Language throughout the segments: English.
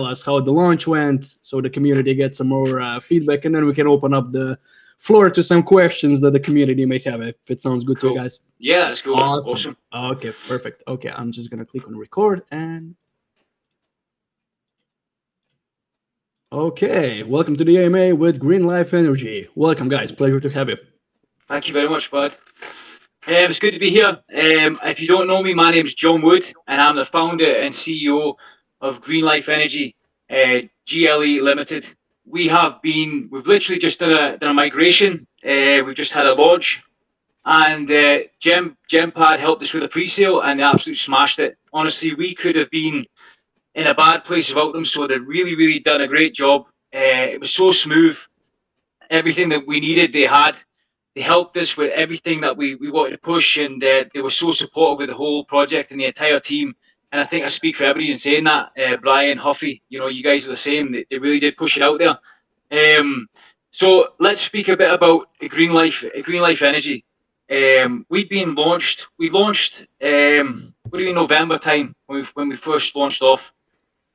us how the launch went, so the community gets some more feedback, and then we can open up the floor to some questions that the community may have. If it sounds good to you Cool. guys. Yeah, that's cool. Awesome. Awesome. Okay, perfect. Okay, I'm just gonna click on record and. Okay, welcome to the AMA with Green Life Energy. Welcome, guys. Pleasure to have you. Thank you very much, bud. It's good to be here. If you don't know me, my name's John Wood, and I'm the founder and CEO of Green Life Energy, GLE Limited. We've literally just done a migration. We've just had a launch, and GemPad helped us with a pre-sale, and they absolutely smashed it. Honestly, we could have been in a bad place without them, so they've really, really done a great job. It was so smooth. Everything that we needed, they had. They helped us with everything that we wanted to push, and they were so supportive of the whole project and the entire team. And I think I speak for everybody in saying that. Brian, Huffy, you guys are the same. They really did push it out there. So let's speak a bit about Green Life Energy. We've been launched. We launched. What do you mean, November time when we first launched off,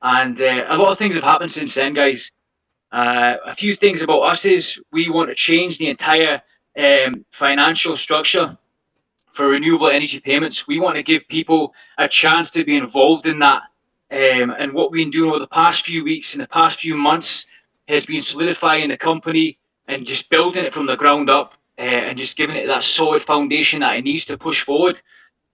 and a lot of things have happened since then, guys. A few things about us is we want to change the entire financial structure for renewable energy payments. We want to give people a chance to be involved in that. And what we've been doing over the past few weeks and the past few months has been solidifying the company and just building it from the ground up, and just giving it that solid foundation that it needs to push forward.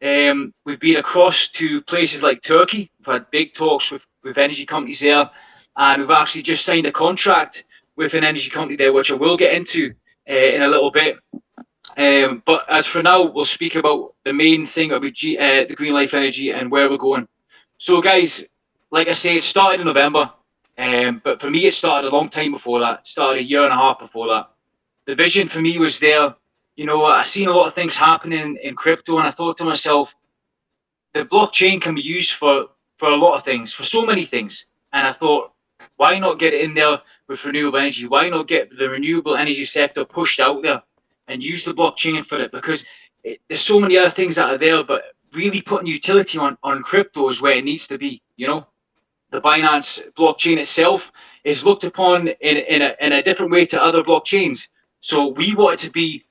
We've been across to places like Turkey. We've had big talks with energy companies there, and we've actually just signed a contract with an energy company there, which I will get into in a little bit. But as for now, we'll speak about the main thing about the Green Life Energy and where we're going. So, guys, like I say, it started in November, but for me, it started a long time before that. It started a year and a half before that. The vision for me was there. I seen a lot of things happening in crypto, and I thought to myself, the blockchain can be used for a lot of things, for so many things. And I thought, why not get it in there with renewable energy? Why not get the renewable energy sector pushed out there and use the blockchain for it? Because there's so many other things that are there, but really putting utility on crypto is where it needs to be. The Binance blockchain itself is looked upon in a different way to other blockchains. So we wanted to be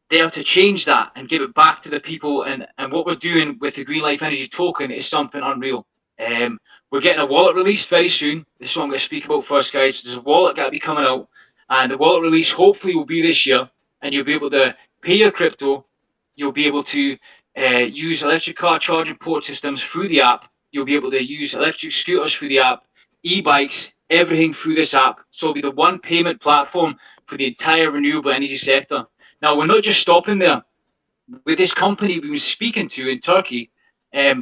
there to change that and give it back to the people. And what we're doing with the Green Life Energy token is something unreal. We're getting a wallet release very soon. This is what I'm going to speak about first, guys. There's a wallet got to be coming out, and the wallet release hopefully will be this year. And you'll be able to pay your crypto. You'll be able to use electric car charging port systems through the app. You'll be able to use electric scooters through the app, e-bikes, everything through this app. So it'll be the one payment platform for the entire renewable energy sector. Now, we're not just stopping there. With this company we've been speaking to in Turkey,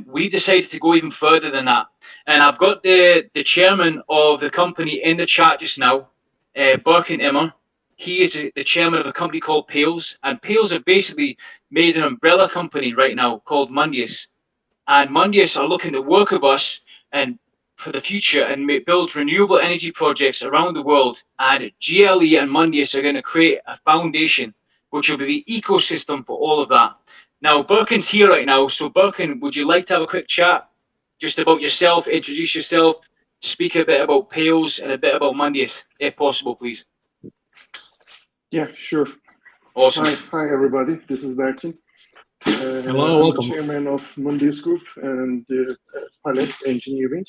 we decided to go even further than that. And I've got the chairman of the company in the chat just now, Birkin Immer. He is the chairman of a company called Pales. And Pales have basically made an umbrella company right now called Mundius. And Mundius are looking to work with us and for the future and build renewable energy projects around the world. And GLE and Mundius are going to create a foundation which will be the ecosystem for all of that. Now, Birkin's here right now. So, Birkin, would you like to have a quick chat just about yourself, introduce yourself, speak a bit about Pales and a bit about Mundius, if possible, please? Yeah, sure. Awesome. Hi everybody. This is Berkin. Hello, I'm welcome. the chairman of Mundius Group and Palace Engineering.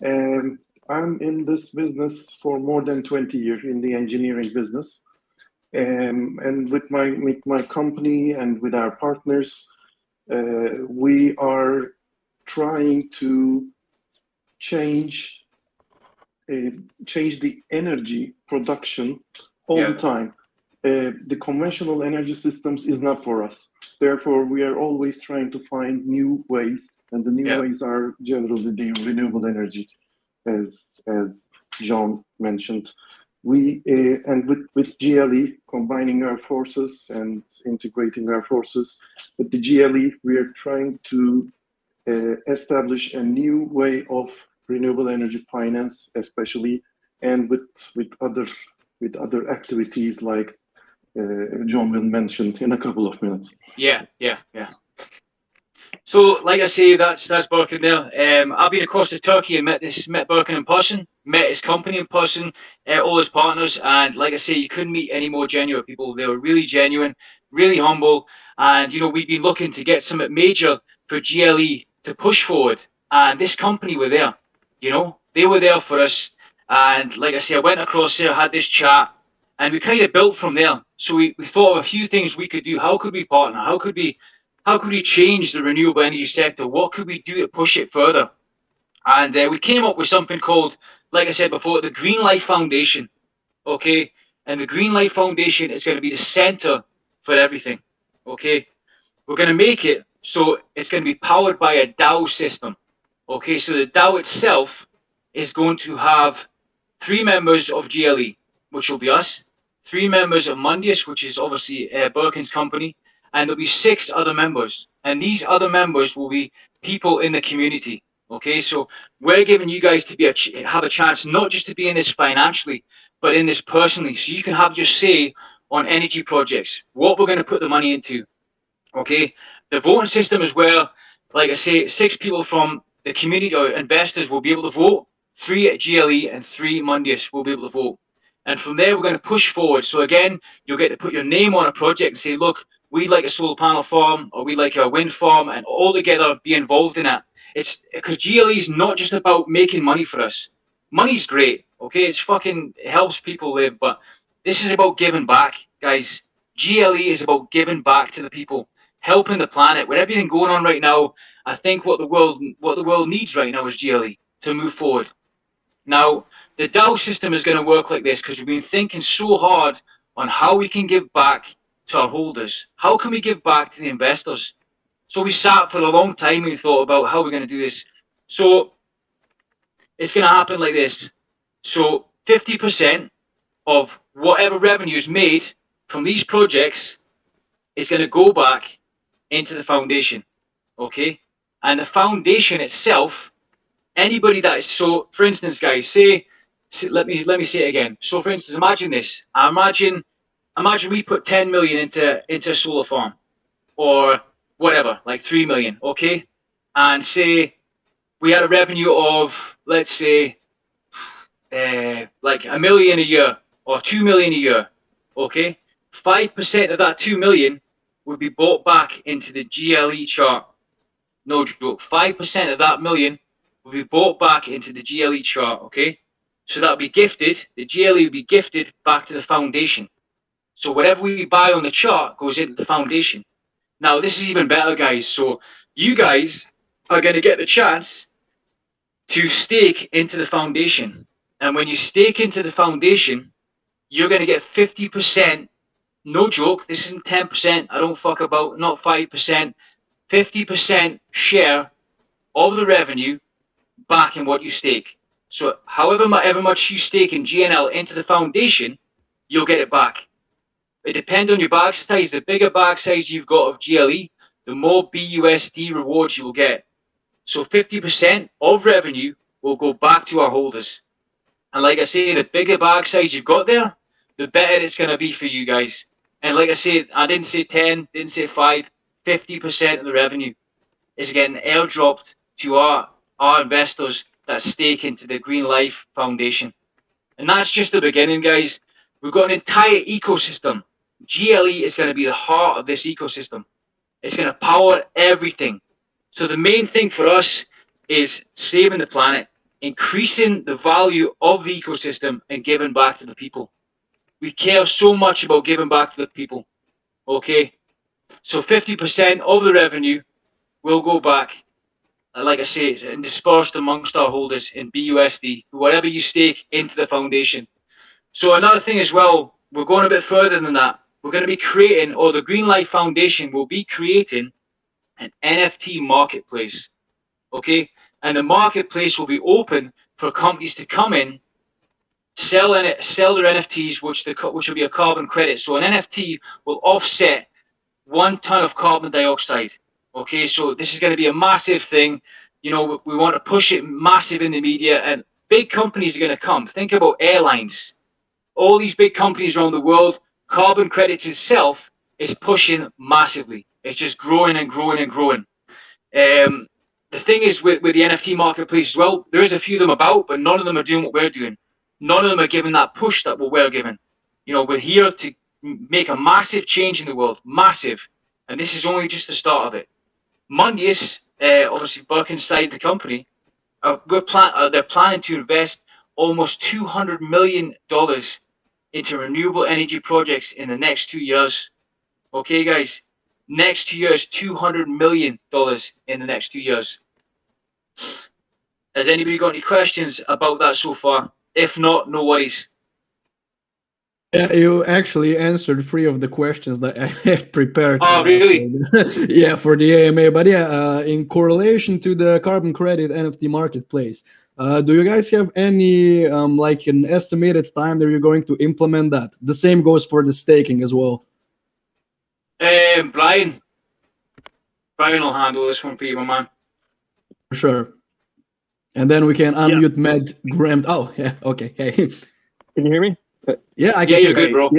And I'm in this business for more than 20 years in the engineering business. And with my company and with our partners, we are trying to change the energy production all the time. The conventional energy systems is not for us. Therefore, we are always trying to find new ways, and the new ways are generally the renewable energy, as John mentioned. We and with GLE combining our forces and integrating our forces with the GLE, we are trying to establish a new way of renewable energy finance, especially, and with other activities like John will mention in a couple of minutes. Yeah. So, like I say, that's Birkin there. I've been across to Turkey and met Birkin in person, met his company in person, all his partners, and like I say, you couldn't meet any more genuine people. They were really genuine, really humble, and we've been looking to get something major for GLE to push forward, and this company were there. They were there for us, and like I say, I went across there, had this chat, and we kind of built from there. So we thought of a few things we could do. How could we partner? How could we change the renewable energy sector? What could we do to push it further? And we came up with something called, like I said before, the Green Life Foundation. Okay, and the Green Life Foundation is going to be the center for everything. Okay, we're going to make it so it's going to be powered by a DAO system. Okay, so the DAO itself is going to have 3 members of GLE, which will be us, 3 members of Mundius, which is obviously Birkin's company, and there'll be 6 other members. And these other members will be people in the community. Okay, so we're giving you guys to have a chance not just to be in this financially, but in this personally, so you can have your say on energy projects, what we're going to put the money into. Okay, the voting system is where, like I say, 6 people from the community or investors will be able to vote. 3 at GLE and 3 Mundius will be able to vote. And from there, we're going to push forward. So again, you'll get to put your name on a project and say, look, we'd like a solar panel farm or we'd like a wind farm, and all together be involved in that. It's because GLE is not just about making money for us. Money's great, okay? It helps people live, but this is about giving back, guys. GLE is about giving back to the people, helping the planet. With everything going on right now, I think what the world needs right now is GLE to move forward. Now, the DAO system is going to work like this because we've been thinking so hard on how we can give back to our holders. How can we give back to the investors? So we sat for a long time and we thought about how we're going to do this. So it's going to happen like this. So 50% of whatever revenue is made from these projects is going to go back into the foundation. Okay, and the foundation itself, anybody that is, so for instance, guys, let me say it again. So for instance, imagine this. Imagine we put 10 million into a solar farm, or whatever, like 3 million. Okay, and say we had a revenue of, let's say, like 1 million a year or 2 million a year. Okay, 5% of that 2 million would be bought back into the GLE chart. No joke. 5% of that million will be bought back into the GLE chart. Okay, so that'll be gifted. The GLE will be gifted back to the foundation. So whatever we buy on the chart goes into the foundation. Now this is even better, guys. So you guys are going to get the chance to stake into the foundation, and when you stake into the foundation, you're going to get 50%. No joke. This isn't 10%. I don't fuck about. Not 5%. 50% share of the revenue back in what you stake. So however much you stake in GNL into the foundation, you'll get it back. It depends on your bag size. The bigger bag size you've got of GLE, the more BUSD rewards you will get. So 50% of revenue will go back to our holders. And like I say, the bigger bag size you've got there, the better it's going to be for you guys. And like I said, I didn't say 10, didn't say 5, 50% of the revenue is getting airdropped to our investors that stake into the Green Life Foundation. And that's just the beginning, guys. We've got an entire ecosystem. GLE is going to be the heart of this ecosystem. It's going to power everything. So the main thing for us is saving the planet, increasing the value of the ecosystem, and giving back to the people. We care so much about giving back to the people. Okay? So 50% of the revenue will go back, like I say, and dispersed amongst our holders in BUSD, whatever you stake into the foundation. So another thing as well, we're going a bit further than that. We're going to be creating, or the Green Life Foundation will be creating, an NFT marketplace. Okay, and the marketplace will be open for companies to come in, sell their NFTs, which will be a carbon credit. So an NFT will offset 1 ton of carbon dioxide. Okay, so this is going to be a massive thing. We want to push it massive in the media, and big companies are going to come. Think about airlines. All these big companies around the world, carbon credits itself is pushing massively. It's just growing and growing and growing. The thing is with the NFT marketplace as well, there is a few of them about, but none of them are doing what we're doing. None of them are giving that push that we're giving. You know, we're here to make a massive change in the world, massive, and this is only just the start of it. Mondius, obviously Birkin's side of the company, they're planning to invest almost $200 million into renewable energy projects in the next 2 years. Okay, guys, next 2 years, $200 million in the next 2 years. Has anybody got any questions about that so far? If not, no worries. Yeah, you actually answered 3 of the questions that I had prepared. Oh, really? Yeah, for the AMA. But yeah, in correlation to the carbon credit NFT marketplace, do you guys have any like an estimated time that you're going to implement that? The same goes for the staking as well. Brian will handle this one for you, my man. For sure. And then we can unmute Matt Graham. Oh, yeah. Okay. Hey. Can you hear me? Yeah, I can Yeah, hear you're good, bro.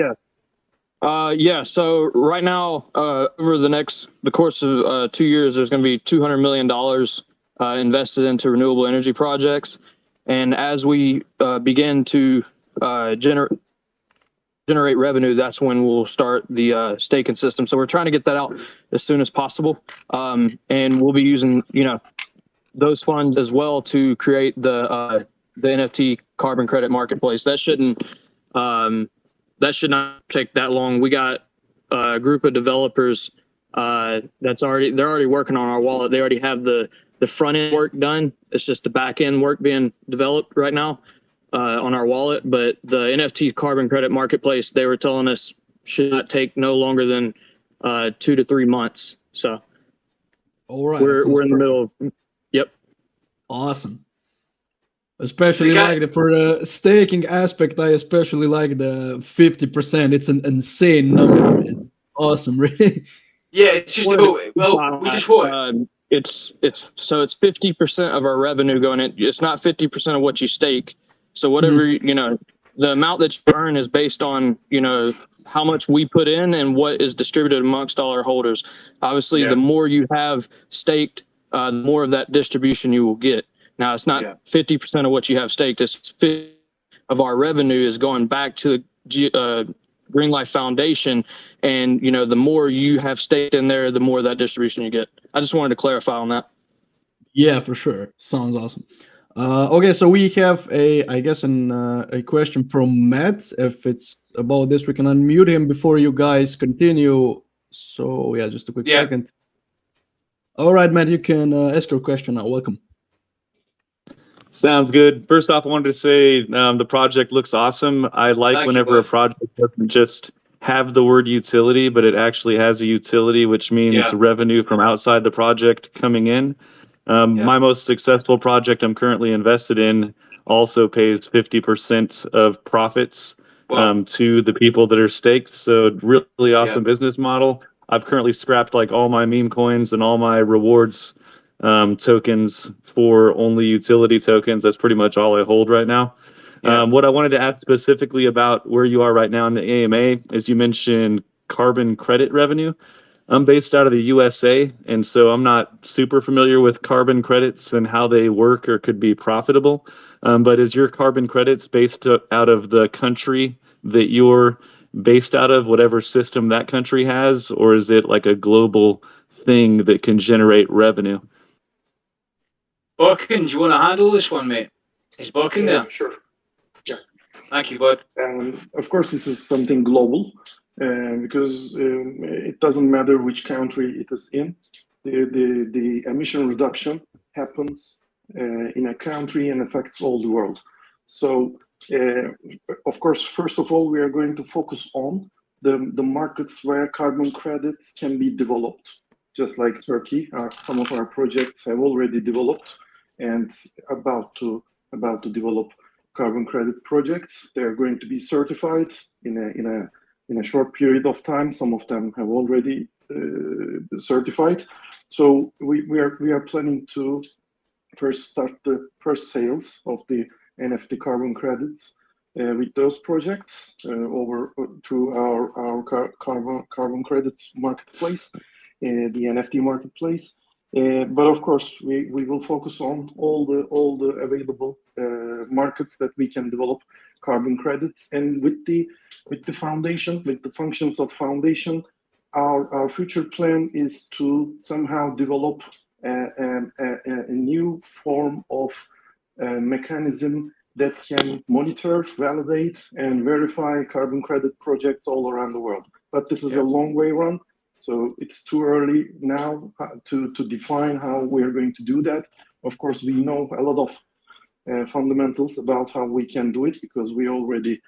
Yeah. So right now, over the course of 2 years, there's going to be $200 million invested into renewable energy projects, and as we begin to generate revenue, that's when we'll start the staking system. So we're trying to get that out as soon as possible, and we'll be using those funds as well to create the NFT carbon credit marketplace. That should not take that long. We got a group of developers they're already working on our wallet. They already have the front end work done. It's just the back end work being developed right now on our wallet. But the NFT carbon credit marketplace, they were telling us, should not take no longer than 2 to 3 months. So all right, we're in the middle of. Yep. Awesome. Especially for the staking aspect, I especially like the 50%. It's an insane number, man. Awesome, really. Yeah, it's just about, we just want it's 50% of our revenue going in. It's not 50% of what you stake. So whatever the amount that you earn is based on how much we put in and what is distributed amongst all our holders. Obviously, the more you have staked, the more of that distribution you will get. Now, it's not 50% of what you have staked. It's 50% of our revenue is going back to the Green Life Foundation, and the more you have staked in there, the more of that distribution you get. I just wanted to clarify on that. Yeah, for sure. Sounds awesome. Okay, so we have a question from Matt. If it's about this, we can unmute him before you guys continue. So yeah, just a quick second. All right, Matt, you can ask your question now. Welcome. Sounds good. First off, I wanted to say the project looks awesome. I like whenever a project doesn't just have the word utility, but it actually has a utility, which means revenue from outside the project coming in. My most successful project I'm currently invested in also pays 50% of profits to the people that are staked. So really awesome business model. I've currently scrapped like all my meme coins and all my rewards tokens for only utility tokens. That's pretty much all I hold right now. What I wanted to ask specifically about where you are right now in the AMA is you mentioned carbon credit revenue. I'm based out of the USA, and so I'm not super familiar with carbon credits and how they work or could be profitable. But is your carbon credits based out of the country that you're based out of, whatever system that country has, or is it like a global thing that can generate revenue? Birkin, do you want to handle this one, mate? Is Birkin there? Sure. Yeah. Thank you, bud. Of course, this is something global because it doesn't matter which country it is in. The emission reduction happens in a country and affects all the world. So, of course, first of all, we are going to focus on the markets where carbon credits can be developed. Just like Turkey, some of our projects have already developed and about to develop carbon credit projects. They're going to be certified in a short period of time. Some of them have already certified. So we are planning to first start the first sales of the NFT carbon credits with those projects through our carbon credits marketplace, the NFT marketplace. But of course, we will focus on all the available markets that we can develop carbon credits, and with the foundation, with the functions of foundation, our future plan is to somehow develop a new form of mechanism that can monitor, validate, and verify carbon credit projects all around the world. But this is a long way run. So it's too early now to define how we're going to do that. Of course, we know a lot of fundamentals about how we can do it, because we already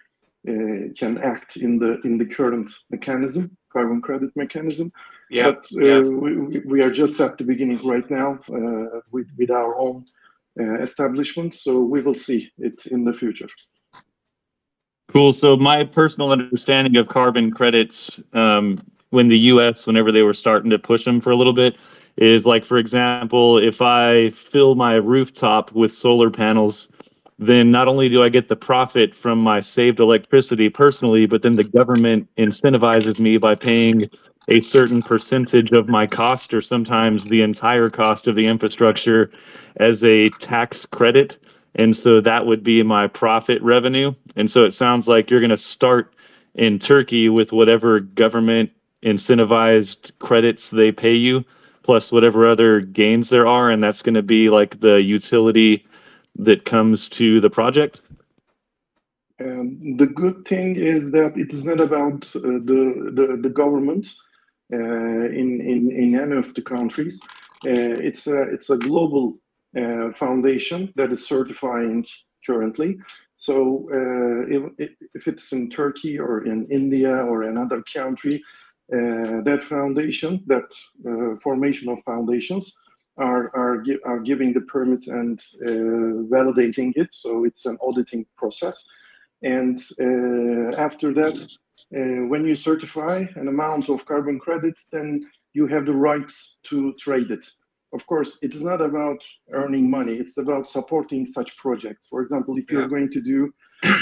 can act in the current mechanism, carbon credit mechanism. But we are just at the beginning right now with our own establishment. So we will see it in the future. Cool. So my personal understanding of carbon credits, when the U.S., whenever they were starting to push them for a little bit, is like, for example, if I fill my rooftop with solar panels, then not only do I get the profit from my saved electricity personally, but then the government incentivizes me by paying a certain percentage of my cost, or sometimes the entire cost of the infrastructure, as a tax credit. And so that would be my profit revenue. And so it sounds like you're going to start in Turkey with whatever government incentivized credits they pay you, plus whatever other gains there are. And that's going to be like the utility that comes to the project. And the good thing is that it is not about the government in any of the countries. It's a global foundation that is certifying currently. So if it's in Turkey or in India or another country, that foundation, that formation of foundations, are giving the permit and validating it. So it's an auditing process. And after that, when you certify an amount of carbon credits, then you have the rights to trade it. Of course, it is not about earning money. It's about supporting such projects. For example, if you're going to do,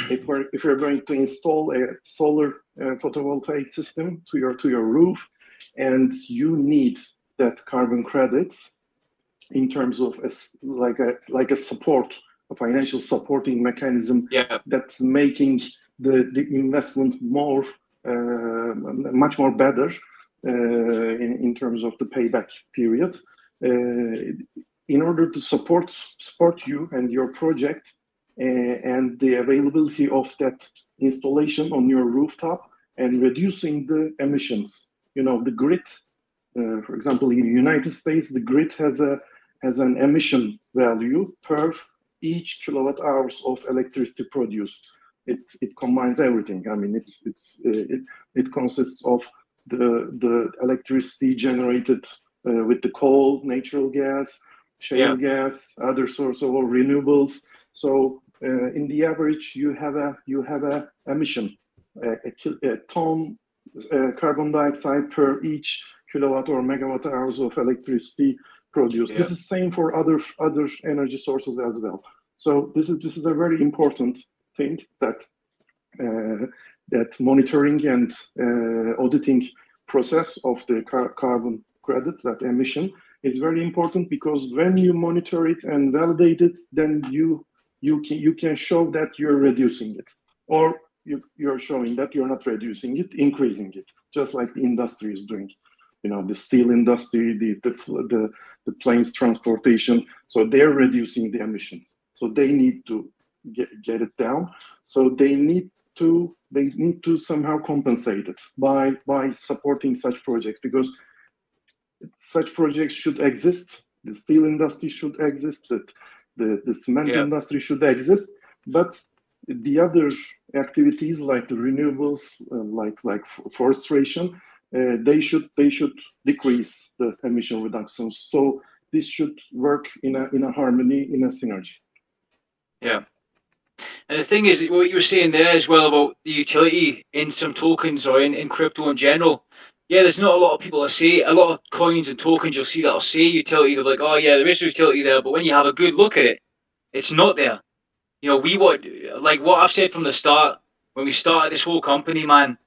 if you're going to install a solar photovoltaic system to your roof, and you need that carbon credits in terms of like a support, a financial supporting mechanism that's making the investment more much more better in terms of the payback period. In order to support you and your project and the availability of that installation on your rooftop and reducing the emissions, the grid. For example, in the United States, the grid has an emission value per each kilowatt hours of electricity produced. It combines everything. I mean, it consists of the electricity generated with the coal, natural gas, shale gas, other sources of renewables. So in the average, you have a emission, a ton carbon dioxide per each kilowatt or megawatt hours of electricity produced. This is same for other energy sources as well. So this is a very important thing that monitoring and auditing process of the carbon credits, that emission, is very important, because when you monitor it and validate it, then you can show that you're reducing it, or you're showing that you're not reducing it, increasing it, just like the industry is doing. The steel industry, the planes transportation, so they're reducing the emissions. So they need to get it down. So they need to somehow compensate it by supporting such projects, because such projects should exist. The steel industry should exist. The cement industry should exist. But the other activities like the renewables, like forestation, they should decrease the emission reductions. So this should work in a harmony, in a synergy. Yeah. And the thing is, what you were saying there as well about the utility in some tokens or in crypto in general. Yeah, there's not a lot of people that say, a lot of coins and tokens you'll see that'll say utility. They're like, oh yeah, there is utility there. But when you have a good look at it, it's not there. Like what I've said from the start, when we started this whole company, man,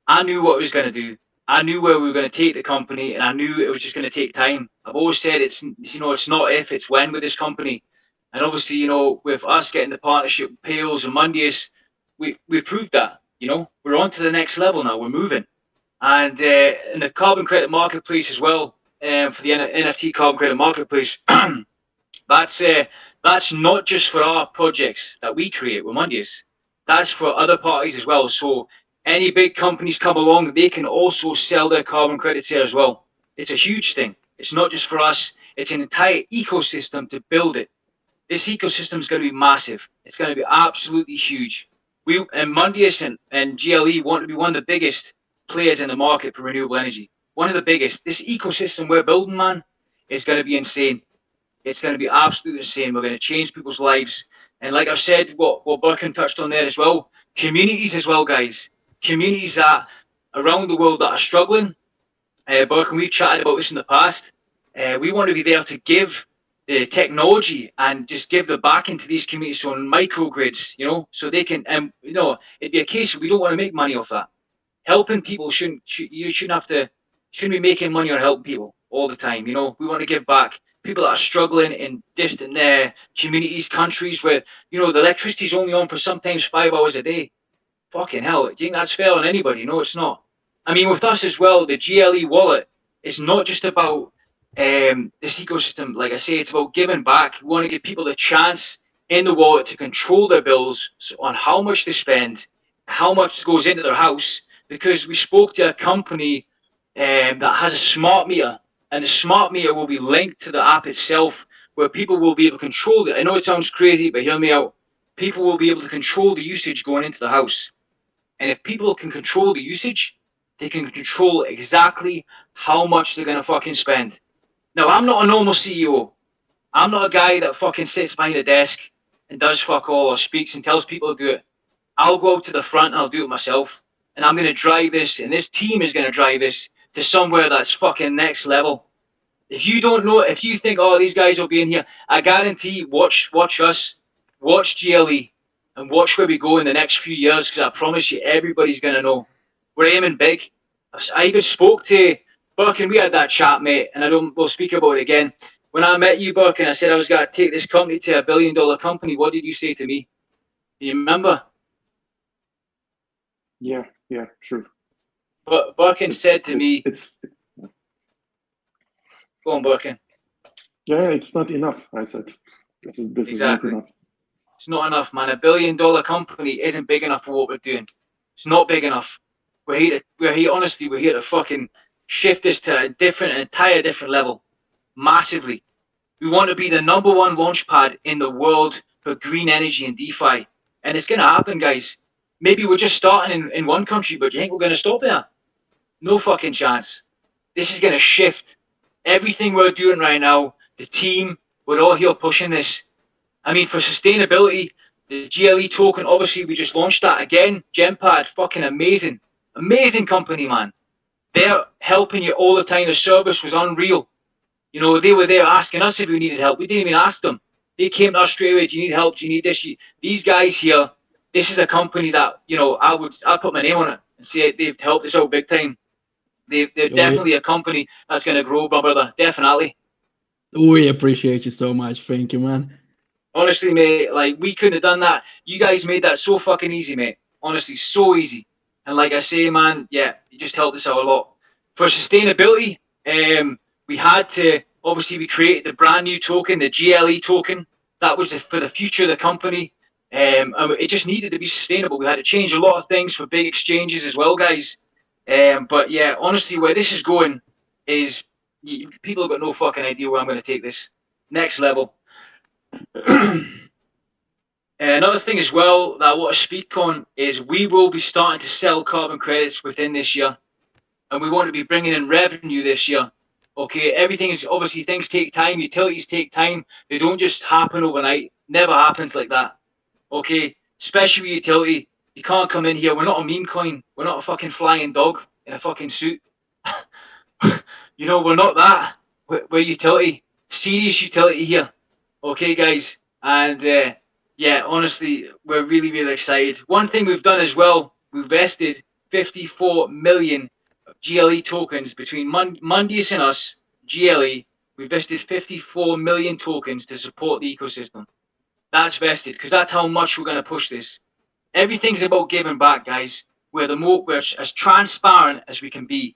I knew what I was going to do. I knew where we were going to take the company, and I knew it was just going to take time. I've always said it's not if, it's when with this company. And obviously, with us getting the partnership with Pales and Mondius, we proved that. We're on to the next level now. We're moving. And in the carbon credit marketplace as well, for the NFT carbon credit marketplace, that's not just for our projects that we create with Mondius. That's for other parties as well. So any big companies come along, they can also sell their carbon credits there as well. It's a huge thing. It's not just for us. It's an entire ecosystem to build it. This ecosystem is going to be massive. It's going to be absolutely huge. We and Mondius and GLE want to be one of the biggest players in the market for renewable energy. One of the biggest. This ecosystem we're building, man, is going to be insane. It's going to be absolutely insane. We're going to change people's lives. And like I've said, what Birkin touched on there as well, communities as well, guys. Communities that around the world that are struggling. Birkin, we've chatted about this in the past. We want to be there to give the technology and just give the backing to these communities on microgrids, so they can, it'd be a case of we don't want to make money off that. Helping people shouldn't be making money on helping people all the time. We want to give back. People that are struggling in distant communities, countries where the electricity's only on for sometimes 5 hours a day. Fucking hell, do you think that's fair on anybody? No, it's not. I mean, with us as well, the GLE wallet is not just about this ecosystem. Like I say, it's about giving back. We want to give people the chance in the wallet to control their bills on how much they spend, how much goes into their house, because we spoke to a company that has a smart meter, and the smart meter will be linked to the app itself, where people will be able to control it. I know it sounds crazy, but hear me out. People will be able to control the usage going into the house. And if people can control the usage, they can control exactly how much they're going to fucking spend. Now, I'm not a normal CEO. I'm not a guy that fucking sits behind a desk and does fuck all or speaks and tells people to do it. I'll go out to the front and I'll do it myself. And I'm going to drive this, and this team is going to drive this to somewhere that's fucking next level. If you don't know, if you think, oh, these guys will be in here, I guarantee, watch us, watch GLE, and watch where we go in the next few years, because I promise you, everybody's going to know. We're aiming big. I even spoke to Birkin. We had that chat, mate, and we'll speak about it again. When I met you, Birkin, I said I was going to take this company to $1 billion company. What did you say to me? Do you remember? Yeah, sure. But Birkin said to me, go on, Birkin. Yeah, it's not enough, I said. This is not enough. It's not enough, man. $1 billion company isn't big enough for what we're doing. It's not big enough. We're here to fucking shift this to an entire different level. Massively. We want to be the #1 launch pad in the world for green energy and DeFi. And it's going to happen, guys. Maybe we're just starting in one country, but do you think we're going to stop there? No fucking chance. This is going to shift everything we're doing right now. The team, we're all here pushing this. I mean, for sustainability, the GLE token, obviously, we just launched that again. GemPad, fucking amazing. Amazing company, man. They're helping you all the time. The service was unreal. They were there asking us if we needed help. We didn't even ask them. They came to us straight away. Do you need help? Do you need this? These guys here, this is a company that, I'd put my name on it and say they've helped us out big time. They're definitely a company that's going to grow, brother. Definitely. We appreciate you so much. Thank you, man. Honestly, mate, like, we couldn't have done that. You guys made that so fucking easy, mate. Honestly, so easy. And like I say, man, yeah, you just helped us out a lot. For sustainability, we had to, obviously, we created the brand new token, the GLE token. That was for the future of the company. And it just needed to be sustainable. We had to change a lot of things for big exchanges as well, guys. But yeah, honestly, where this is going is, people have got no fucking idea where I'm going to take this. Next level. Another thing as well that I want to speak on is we will be starting to sell carbon credits within this year, and we want to be bringing in revenue this year. Okay, everything is, obviously, things take time, utilities take time, they don't just happen overnight. Never happens like that. Okay, especially with utility, you can't come in here. We're not a meme coin. We're not a fucking flying dog in a fucking suit. We're not that. We're utility, serious utility here. Okay, guys, and yeah, honestly, we're really, really excited. One thing we've done as well, we've vested 54 million GLE tokens between Mondius and us, GLE. We vested 54 million tokens to support the ecosystem. That's vested because that's how much we're going to push this. Everything's about giving back, guys. We're as transparent as we can be.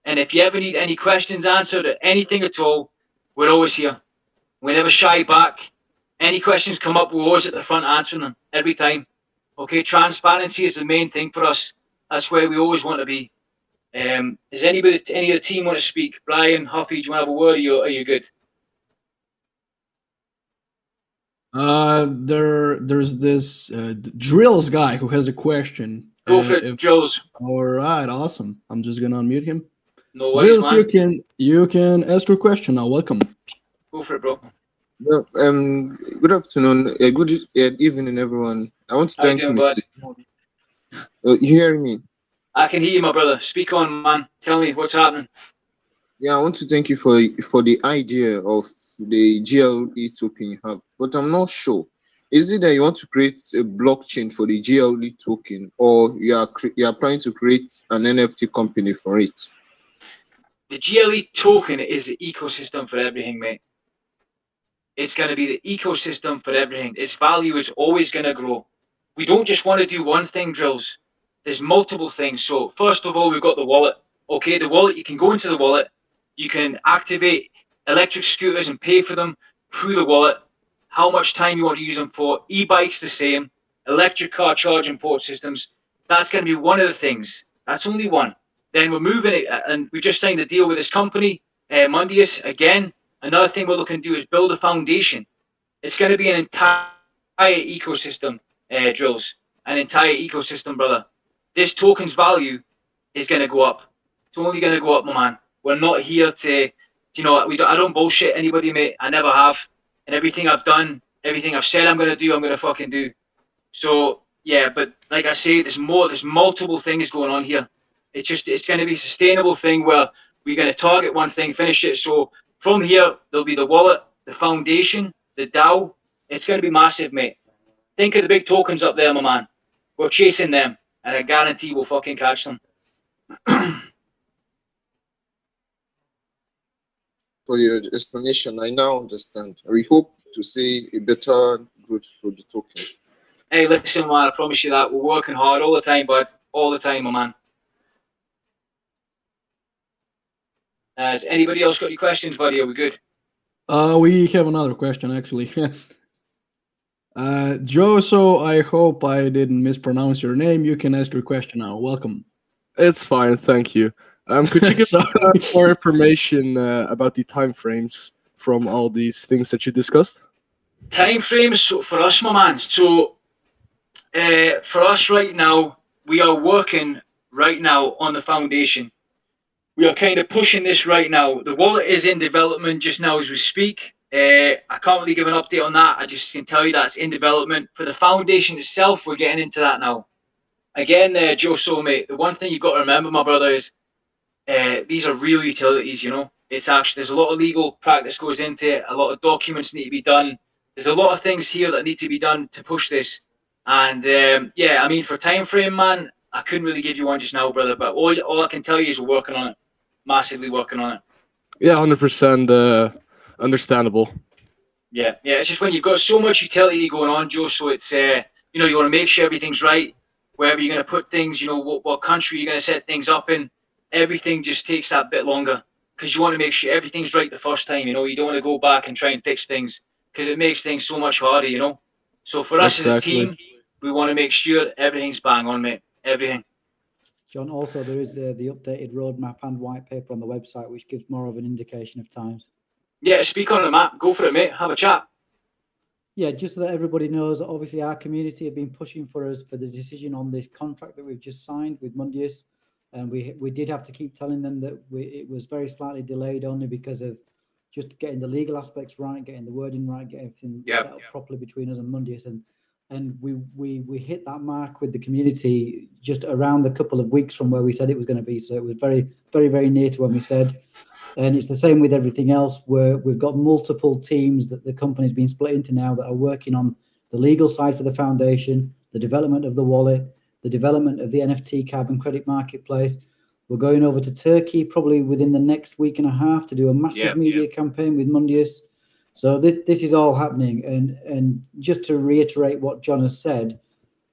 And if you ever need any questions answered or anything at all, we're always here. We never shy back. Any questions come up, we're always at the front answering them every time. Okay, transparency is the main thing for us. That's where we always want to be. Does any of the team want to speak? Brian, Huffy, do you want to have a word? Are you good? There's this drills guy who has a question. Go for it, Drills. All right, awesome. I'm just gonna unmute him. No worries, Drills, man. you can ask your question now. Welcome. Go for it, bro. Well, good afternoon, good evening, everyone. I want to How you thank doing, Mr. bud? You hear me? I can hear you, my brother. Speak on, man. Tell me what's happening. Yeah, I want to thank you for the idea of the GLE token you have, but I'm not sure. Is it that you want to create a blockchain for the GLE token, or you are planning to create an NFT company for it? The GLE token is the ecosystem for everything, mate. It's going to be the ecosystem for everything. Its value is always going to grow. We don't just want to do one thing, Drills. There's multiple things. So first of all, we've got the wallet. Okay, the wallet, you can go into the wallet. You can activate electric scooters and pay for them through the wallet. How much time you want to use them for. E-bikes the same. Electric car charging port systems. That's going to be one of the things. That's only one. Then we're moving it, and we just signed a deal with this company, Mondius, again. Another thing we're looking to do is build a foundation. It's going to be an entire ecosystem, Drills. An entire ecosystem, brother. This token's value is going to go up. It's only going to go up, my man. We're not here to, I don't bullshit anybody, mate. I never have. And everything I've done, everything I've said I'm going to do, I'm going to fucking do. So, yeah, but like I say, there's multiple things going on here. It's going to be a sustainable thing where we're going to target one thing, finish it. So from here, there'll be the wallet, the foundation, the DAO. It's going to be massive, mate. Think of the big tokens up there, my man. We're chasing them, and I guarantee we'll fucking catch them. For your explanation, I now understand. We hope to see a better growth for the token. Hey, listen, man, I promise you that. We're working hard all the time, bud. All the time, my man. Has anybody else got any questions, buddy? Are we good? We have another question, actually. Joe, so I hope I didn't mispronounce your name. You can ask your question now. Welcome. It's fine, thank you. Could you give more information about the timeframes from all these things that you discussed? Timeframes for us, my man. So, for us right now, we are working right now on the foundation. We are kind of pushing this right now. The wallet is in development just now as we speak. I can't really give an update on that. I just can tell you that's in development. For the foundation itself, we're getting into that now. Again, Joe Soulmate, the one thing you've got to remember, my brother, is these are real utilities, It's actually, there's a lot of legal practice goes into it. A lot of documents need to be done. There's a lot of things here that need to be done to push this. And yeah, I mean, for time frame, man, I couldn't really give you one just now, brother. But all I can tell you is we're working on it. Massively working on it. Yeah, 100% understandable. Yeah. It's just when you've got so much utility going on, Joe. So it's you want to make sure everything's right. Wherever you're going to put things, what country you're going to set things up in. Everything just takes that bit longer because you want to make sure everything's right the first time. You don't want to go back and try and fix things because it makes things so much harder. So for us as a team, we want to make sure everything's bang on, mate. Everything. John, also there is the updated roadmap and white paper on the website, which gives more of an indication of times. Yeah, speak on it, Matt. Go for it, mate. Have a chat. Yeah, just so that everybody knows, obviously our community have been pushing for us for the decision on this contract that we've just signed with Mondius. And we did have to keep telling them that it was very slightly delayed only because of just getting the legal aspects right, getting the wording right, getting everything set up properly between us and Mondius. And we hit that mark with the community just around a couple of weeks from where we said it was going to be. So it was very, very, very near to when we said. And it's the same with everything else, where we've got multiple teams that the company's been split into now that are working on the legal side for the foundation, the development of the wallet, the development of the NFT carbon credit marketplace. We're going over to Turkey probably within the next week and a half to do a massive media campaign with Mundius. So this is all happening. And just to reiterate what John has said,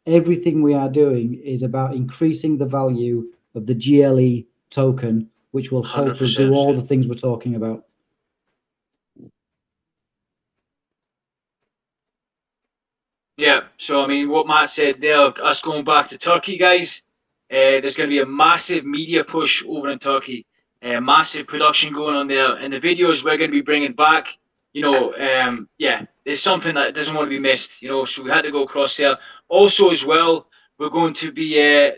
everything we are doing is about increasing the value of the GLE token, which will help us do all the things we're talking about. Yeah, so I mean, what Matt said there, us going back to Turkey, guys, there's going to be a massive media push over in Turkey, massive production going on there, and the videos we're going to be bringing back, yeah, it's something that doesn't want to be missed, so we had to go across there. Also, as well, we're going to be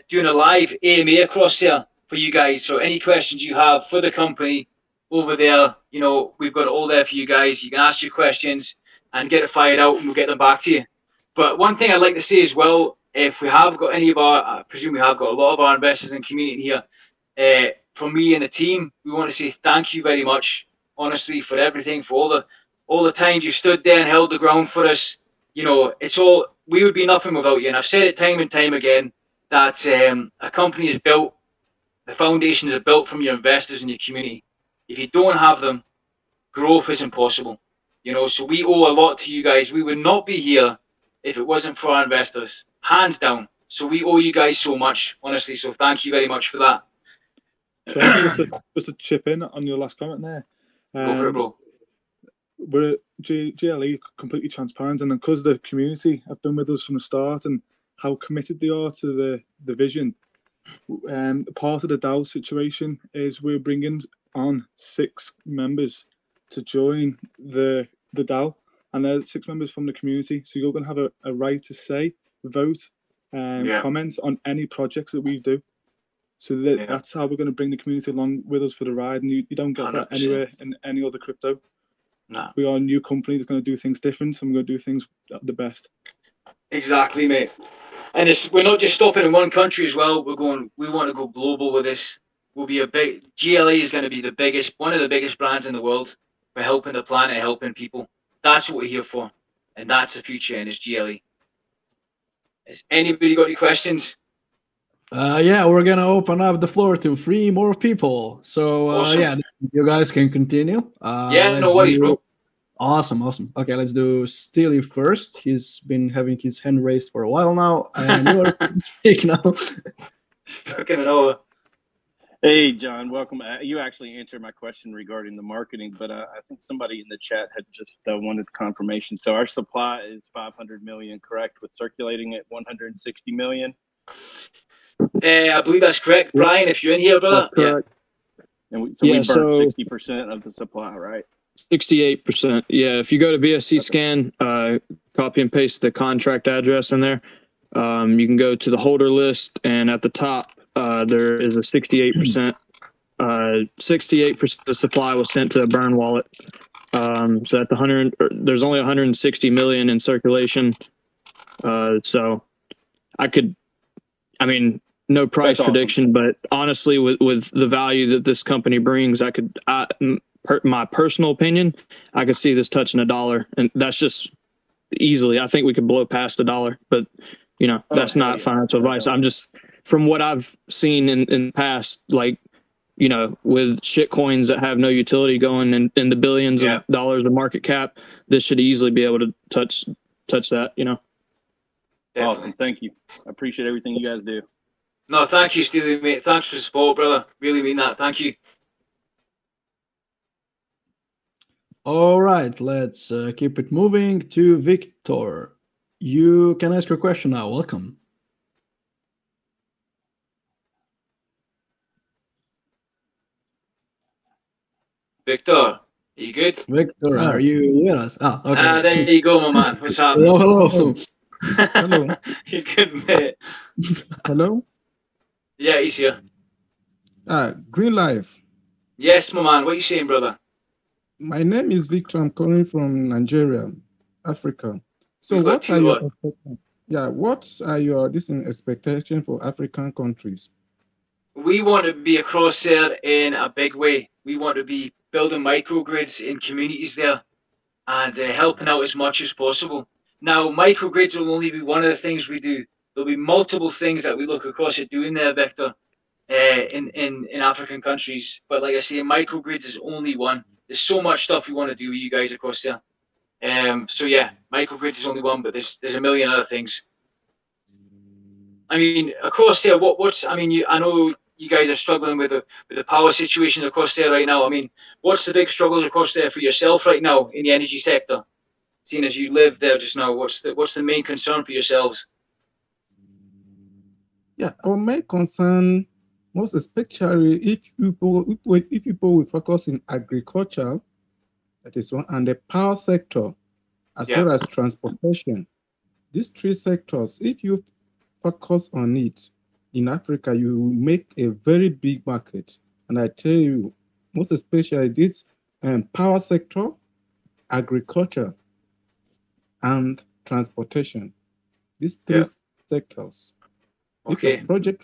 doing a live AMA across there for you guys, so any questions you have for the company over there, we've got it all there for you guys. You can ask your questions and get it fired out, and we'll get them back to you. But one thing I'd like to say as well, if we have got any of our, I presume we have got a lot of our investors and community here, from me and the team, we want to say thank you very much, honestly, for everything, for all the time you stood there and held the ground for us. It's all, we would be nothing without you. And I've said it time and time again that a company is built, the foundations are built from your investors and your community. If you don't have them, growth is impossible. So we owe a lot to you guys. We would not be here if it wasn't for our investors, hands down. So we owe you guys so much, honestly. So thank you very much for that. Just to chip in on your last comment there. Go for it, bro. We're GLE completely transparent, and because the community have been with us from the start and how committed they are to the vision, part of the DAO situation is we're bringing on 6 members to join the DAO, and they're 6 members from the community. So you're going to have a right to say, vote, comment on any projects that we do. So that's how we're going to bring the community along with us for the ride, and you don't get 100%. That anywhere in any other crypto. No. We are a new company that's going to do things different, and we're going to do things the best. Exactly, mate. And we're not just stopping in one country as well. We want to go global with this. We'll be GLE is going to be one of the biggest brands in the world for helping the planet, helping people. That's what we're here for, and that's the future, and it's GLE. Has anybody got any questions? Yeah, we're gonna open up the floor to 3 more people. So awesome. Yeah, you guys can continue. Yeah, no worries, bro. Awesome. Okay, let's do Steely first. He's been having his hand raised for a while now, and you are free to speak now. Fucking it over. Hey, John, welcome. You actually answered my question regarding the marketing, but I think somebody in the chat had just wanted confirmation. So our supply is 500 million, correct? With circulating at 160 million. I believe that's correct, Brian. If you're in here, brother. Correct. And we burned 60% of the supply, right? 68%. Yeah. If you go to BSC scan, copy and paste the contract address in there. You can go to the holder list, and at the top, there is a 68%. 68% of the supply was sent to a burn wallet. So at there's only 160 million in circulation. So no price prediction, but honestly, with the value that this company brings, my personal opinion, I could see this touching $1, and that's just easily. I think we could blow past $1, but that's not financial advice. I'm just, from what I've seen in the past, with shit coins that have no utility going in the billions of dollars of market cap, this should easily be able to touch that. Definitely. Awesome. Thank you. I appreciate everything you guys do. No, thank you, Steely, mate. Thanks for the support, brother. Really mean that. Thank you. All right, let's keep it moving to Victor. You can ask your question now. Welcome. Victor, are you good? Victor, are you with us? Oh, okay. There you go, my man. What's happening? Hello. Hello. You good, mate? Hello. Yeah, he's here. Green Life. Yes, my man. What are you saying, brother? My name is Victor. I'm calling from Nigeria, Africa. So what are your expectations for African countries? We want to be across there in a big way. We want to be building microgrids in communities there and helping out as much as possible. Now, microgrids will only be one of the things we do. There'll be multiple things that we look across at doing there, Victor. in African countries. But like I say, microgrids is only one. There's so much stuff we want to do with you guys across there. So yeah, microgrids is only one, but there's a million other things. I mean, across there, what's I mean, I know you guys are struggling with the power situation across there right now. I mean, what's the big struggles across there for yourself right now in the energy sector? Seeing as you live there just now, what's the main concern for yourselves? Yeah, our main concern, most especially if people will focus in agriculture, that is one, and the power sector, as well as transportation. These three sectors, if you focus on it in Africa, you will make a very big market. And I tell you, most especially this power sector, agriculture, and transportation. These three sectors. If your project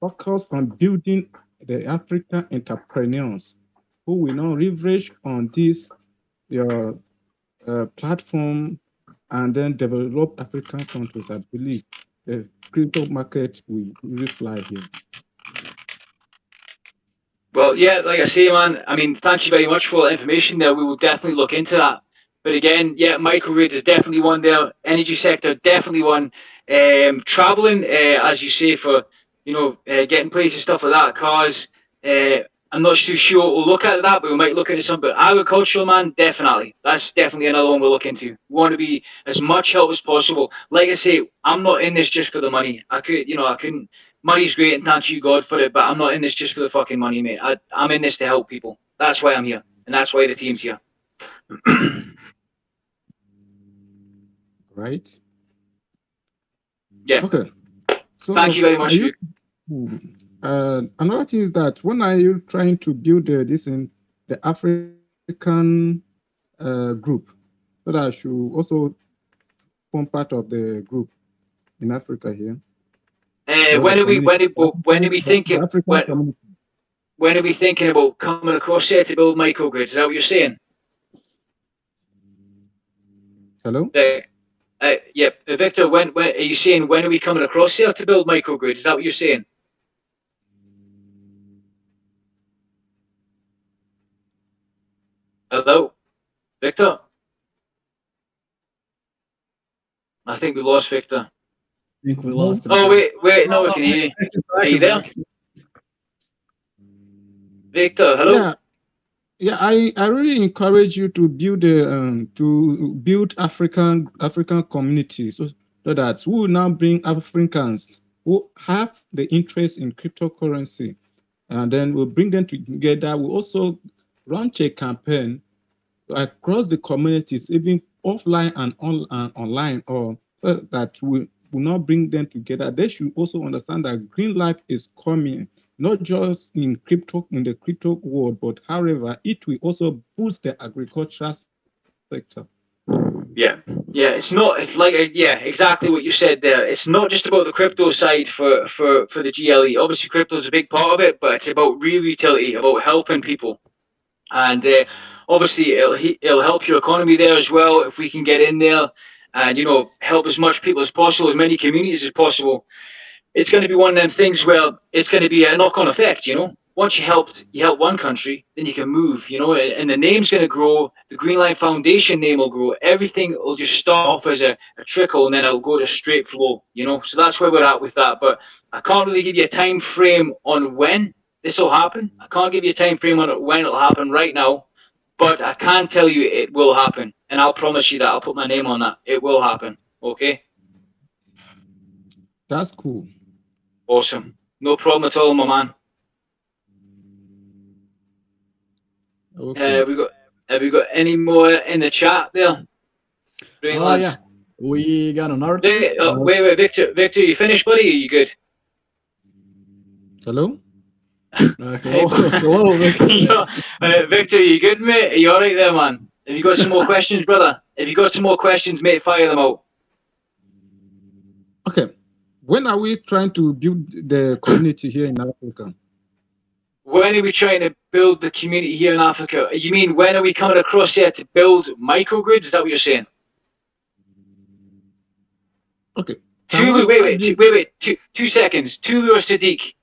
focus on building the African entrepreneurs who will now leverage on this your platform and then develop African countries, I believe the crypto market will really fly here. Well, yeah, like I say, man, I mean, thank you very much for all the information there. We will definitely look into that. But again, yeah, microgrids is definitely one there. Energy sector, definitely one. Traveling, as you say, for, getting places, stuff like that, cars. I'm not too sure we'll look at that, but we might look into some. But agricultural, man, definitely. That's definitely another one we'll look into. We want to be as much help as possible. Like I say, I'm not in this just for the money. I couldn't. Money's great, and thank you God for it, but I'm not in this just for the fucking money, mate. I'm in this to help people. That's why I'm here, and that's why the team's here. Right? Yeah. Okay. So thank you very much. Another thing is that when are you trying to build this in the African group, so that I should also form part of the group in Africa here? When are we thinking about coming across here to build microgrids? Is that what you're saying? Hello? Yep. Victor, when are you saying when are we coming across here to build microgrids? Is that what you're saying? Hello? Victor? I think we lost Victor. I think we lost him. Oh, wait, no, we can hear you. Are you there? Victor, hello? Yeah, I really encourage you to build African communities so that we will now bring Africans who have the interest in cryptocurrency, and then we'll bring them together. We'll also launch a campaign across the communities, even offline and online, or that will not bring them together. They should also understand that green life is coming, not just in the crypto world, but however, it will also boost the agricultural sector. Yeah, it's not. It's like exactly what you said there. It's not just about the crypto side for the GLE. Obviously, crypto is a big part of it, but it's about real utility, about helping people, and obviously it'll help your economy there as well if we can get in there and help as much people as possible, as many communities as possible. It's going to be one of them things where it's going to be a knock-on effect. Once you help one country, then you can move. And the name's going to grow. The Greenline Foundation name will grow. Everything will just start off as a trickle, and then it'll go to straight flow. So that's where we're at with that. But I can't really give you a time frame on when this will happen. I can't give you a time frame on when it'll happen right now. But I can tell you it will happen, and I'll promise you that. I'll put my name on that. It will happen. Okay. That's cool. Awesome. No problem at all, my man. Okay. Have we got any more in the chat there? Yeah. We got an article. Wait, Victor, you finished, buddy? Are you good? Hello? Hello, Victor. Victor, you good, mate? Are you all right there, man? Have you got some more questions, brother? If you got some more questions, mate, fire them out. Okay. When are we trying to build the community here in Africa? When are we trying to build the community here in Africa? You mean when are we coming across here to build microgrids? Is that what you're saying? Okay. Tulu, wait, 2 seconds. Tulu or Sadiq?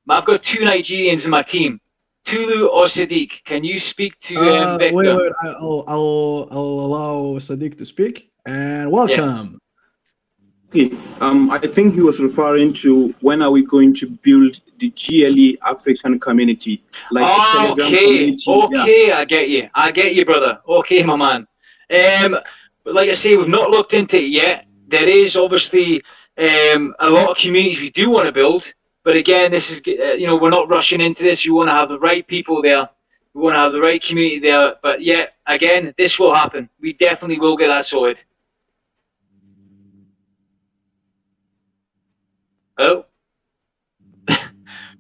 I've got two Nigerians in my team, Tulu or Sadiq. Can you speak to Victor? Wait. I'll allow Sadiq to speak. And welcome. Okay. I think he was referring to when are we going to build the GLE African community, like a Telegram community. Okay, yeah. I get you, brother. Okay, my man. But like I say, we've not looked into it yet. There is obviously a lot of communities we do want to build, but again, this is we're not rushing into this. We want to have the right people there. We want to have the right community there. But yeah, again, this will happen. We definitely will get that sorted. Hello?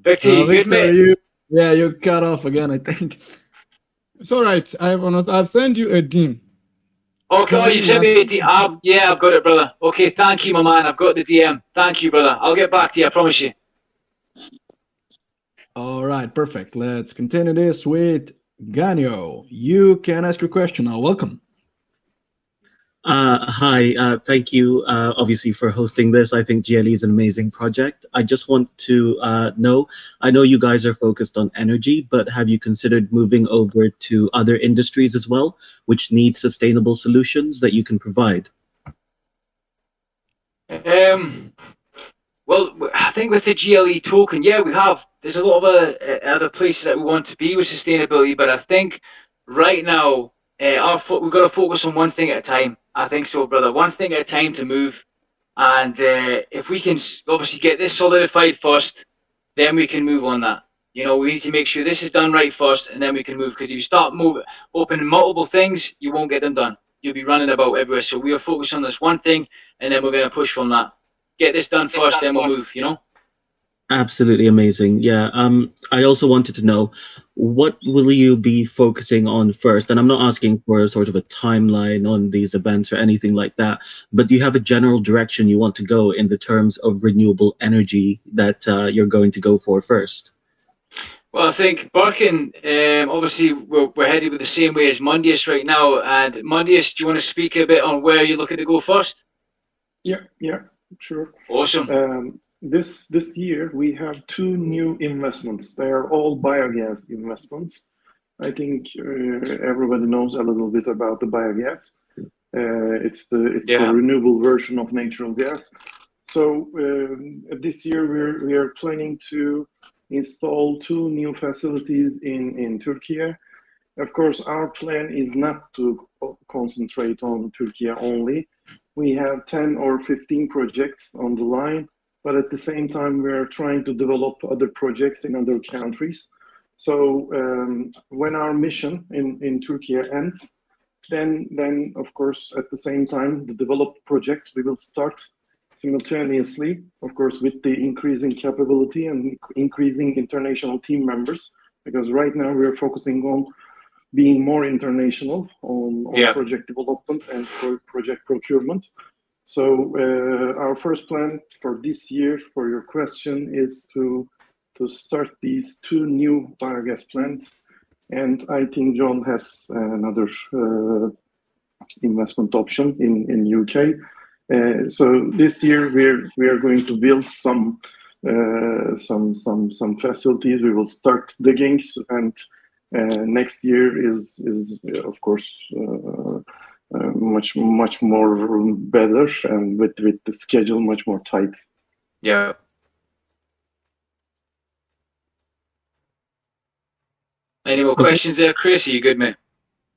Victor, you good, mate? You cut off again, I think. It's all right. I've sent you a DM. Okay, you sent me a DM. I've got it, brother. Okay, thank you, my man. I've got the DM. Thank you, brother. I'll get back to you, I promise you. All right, perfect. Let's continue this with Ganyo. You can ask your question now. Welcome. Hi, thank you, obviously, for hosting this. I think GLE is an amazing project. I just want to know, I know you guys are focused on energy, but have you considered moving over to other industries as well, which need sustainable solutions that you can provide? Well, I think with the GLE token, yeah, we have. There's a lot of other places that we want to be with sustainability, but I think right now we've got to focus on one thing at a time. I think so, brother. One thing at a time to move, and if we can obviously get this solidified first, then we can move on that. We need to make sure this is done right first, and then we can move. Because if you start opening multiple things, you won't get them done. You'll be running about everywhere. So we are focused on this one thing, and then we're going to push from that. Get this done first, then we'll move, Absolutely amazing. Yeah. I also wanted to know, what will you be focusing on first? And I'm not asking for sort of a timeline on these events or anything like that, but do you have a general direction you want to go in the terms of renewable energy that you're going to go for first? Well, I think Birkin, obviously, we're headed with the same way as Mondius right now. And Mondius, do you want to speak a bit on where you're looking to go first? Yeah, sure. Awesome. This year we have two new investments. They are all biogas investments. I think everybody knows a little bit about the biogas. It's the renewable version of natural gas. So this year we are planning to install two new facilities in Turkey. Of course, our plan is not to concentrate on Turkey only. We have 10 or 15 projects on the line, but at the same time, we are trying to develop other projects in other countries. So when our mission in Turkey ends, then of course, at the same time, the developed projects, we will start simultaneously, of course, with the increasing capability and increasing international team members, because right now we are focusing on being more international on project development and project procurement. So our first plan for this year, for your question, is to start these two new biogas plants. And I think John has another investment option in UK. So this year we are going to build some facilities. We will start digging, and next year is of course much more better, and with the schedule much more tight. Yeah. Any more questions there, Chris? Are you good, mate?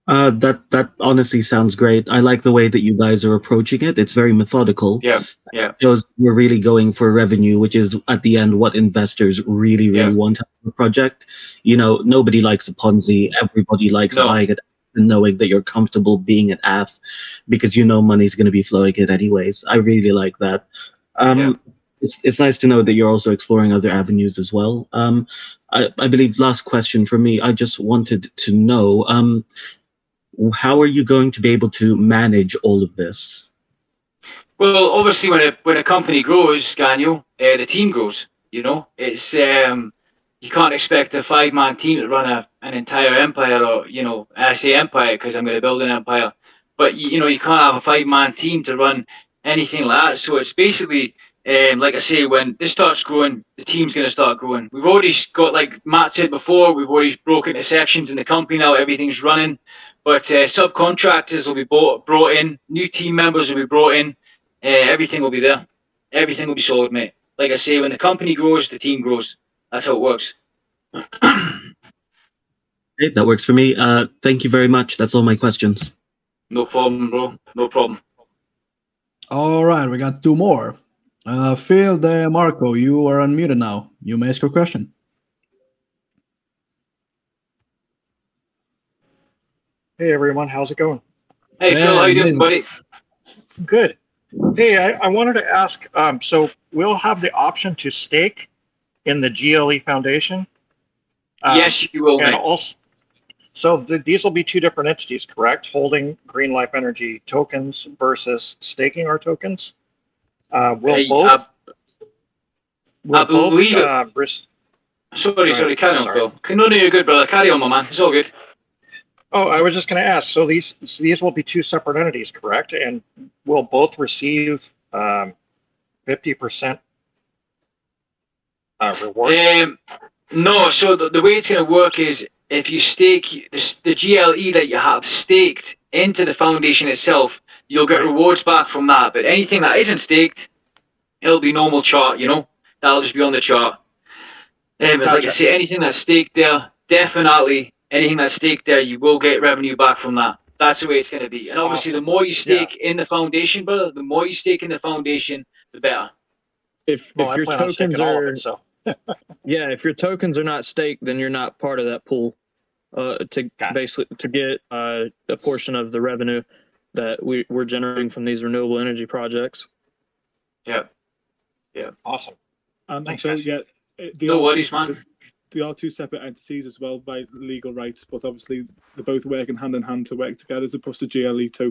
That honestly sounds great. I like the way that you guys are approaching it. It's very methodical. Yeah. It shows you're really going for revenue, which is at the end what investors really want out of a project. Nobody likes a Ponzi. Everybody likes buying it and knowing that you're comfortable being an AF because money's going to be flowing in anyways. I really like that. It's nice to know that you're also exploring other avenues as well. I believe last question for me, I just wanted to know, how are you going to be able to manage all of this? Well, obviously, when a company grows, Daniel, the team grows. It's you can't expect a 5-man team to run an entire empire, or I say empire because I'm going to build an empire. But you can't have a 5-man team to run anything like that. So it's basically Like I say, when this starts growing, the team's going to start growing. We've already got, like Matt said before, we've already broken into sections in the company now. Everything's running, but subcontractors will be brought in. New team members will be brought in. Everything will be there. Everything will be solid, mate. Like I say, when the company grows, the team grows. That's how it works. Okay, that works for me. Thank you very much. That's all my questions. No problem, bro. No problem. All right, we got 2 more. Phil De Marco, you are unmuted now. You may ask your question. Hey everyone, how's it going? Hey Phil, how you doing, buddy? Good. Hey, I wanted to ask, so we'll have the option to stake in the GLE Foundation? Yes, you will, and mate. also, so these will be 2 different entities, correct? Holding Green Life Energy tokens versus staking our tokens? Will both? I believe it. Risk? Sorry, carry on, Phil. No, you're good, brother. Carry on, my man. It's all good. Oh, I was just going to ask. So these will be 2 separate entities, correct? And will both receive 50% reward? No. So the way it's going to work is if you stake the GLE that you have staked into the foundation itself, you'll get rewards back from that. But anything that isn't staked, it'll be normal chart. That'll just be on the chart. Like I say, anything that's staked there, definitely anything that's staked there, you will get revenue back from that. That's the way it's going to be. And obviously, the more you stake in the foundation, brother, the more you stake in the foundation, the better. If I your plan on tokens staking all of are it, so. yeah, if your tokens are not staked, then you're not part of that pool. Basically to get a portion of the revenue that we're generating from these renewable energy projects. Yeah. Awesome. And so yeah, no worries, man. They are 2 separate entities as well by legal rights, but obviously they're both working hand in hand to work together as opposed to GLE token.